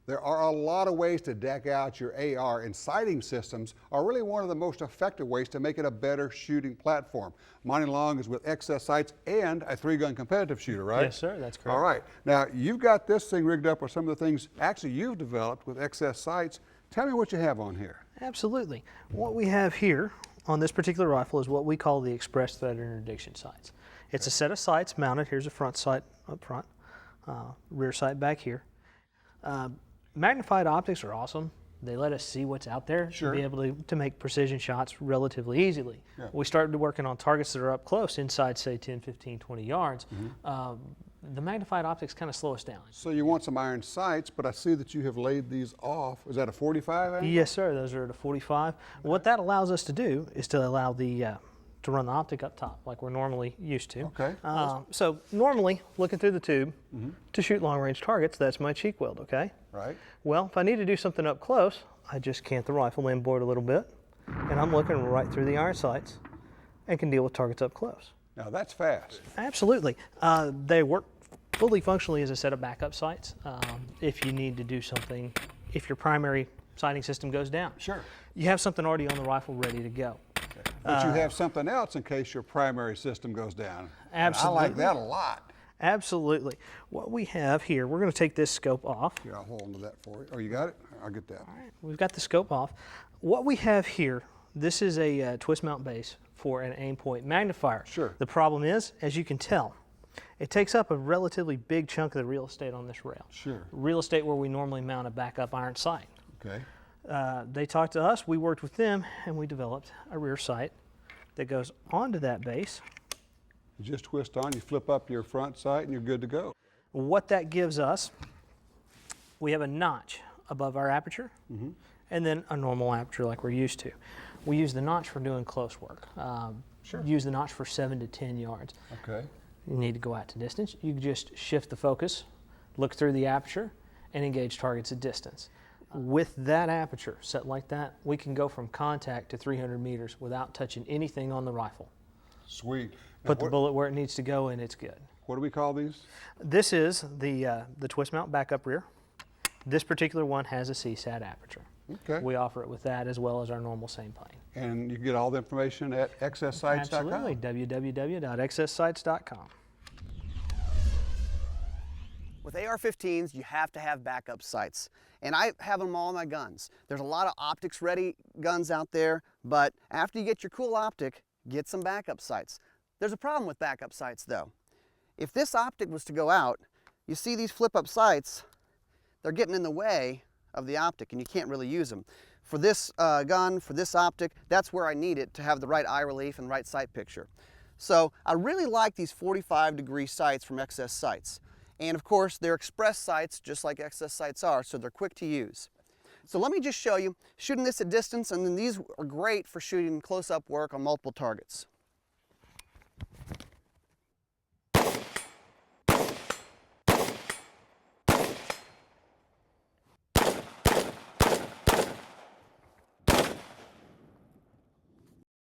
There are a lot of ways to deck out your AR, and sighting systems are really one of the most effective ways to make it a better shooting platform. Monte Long is with XS Sights and a 3-gun competitive shooter, right? Yes, sir, that's correct. All right. Now, you've got this thing rigged up with some of the things actually you've developed with XS Sights. Tell me what you have on here. Absolutely. What we have here on this particular rifle is what we call the express thread interdiction sights. It's a set of sights mounted. Here's a front sight up front, rear sight back here. Magnified optics are awesome. They let us see what's out there, Sure. be able to make precision shots relatively easily. Yeah. We started working on targets that are up close, inside say 10, 15, 20 yards. The magnified optics kind of slow us down. So you want some iron sights, but I see that you have laid these off. Is that a 45 angle? Yes, sir. Those are at a 45. What that allows us to do is to allow the to run the optic up top like we're normally used to. Okay. So normally, looking through the tube to shoot long-range targets, that's my cheek weld, okay? Right. Well, if I need to do something up close, I just cant the rifle inboard a little bit, and I'm looking right through the iron sights and can deal with targets up close. Now that's fast. Absolutely. They work fully functionally as a set of backup sights if you need to do something, if your primary sighting system goes down. Sure. You have something already on the rifle ready to go. Okay. But you have something else in case your primary system goes down. Absolutely. I like that a lot. Absolutely. What we have here, we're going to take this scope off. Here, I'll hold on to that for you. Oh, you got it? I'll get that. All right, we've got the scope off. What we have here, this is a twist mount base for an aim point magnifier. Sure. The problem is, as you can tell, it takes up a relatively big chunk of the real estate on this rail. Sure. Real estate where we normally mount a backup iron sight. Okay. They talked to us, we worked with them, and we developed a rear sight that goes onto that base. You just twist on, you flip up your front sight, and you're good to go. What that gives us, we have a notch above our aperture, and then a normal aperture like we're used to. We use the notch for doing close work. Sure. Use the notch for 7 to 10 yards. Okay. You need to go out to distance. You just shift the focus, look through the aperture, and engage targets at distance. With that aperture set like that, we can go from contact to 300 meters without touching anything on the rifle. Sweet. Put the bullet where it needs to go, and it's good. What do we call these? This is the twist mount backup rear. This particular one has a CSAT aperture. Okay. We offer it with that as well as our normal same plane. And you can get all the information at xssights.com. Absolutely, www.xssights.com. With AR-15s, you have to have backup sights. And I have them all on my guns. There's a lot of optics ready guns out there, but after you get your cool optic, get some backup sights. There's a problem with backup sights though. If this optic was to go out, you see these flip up sights, they're getting in the way of the optic and you can't really use them. For this gun, for this optic, that's where I need it to have the right eye relief and right sight picture. So I really like these 45-degree sights from XS Sights. And of course, they're express sights just like XS Sights are, so they're quick to use. So let me just show you, shooting this at distance, and then these are great for shooting close-up work on multiple targets.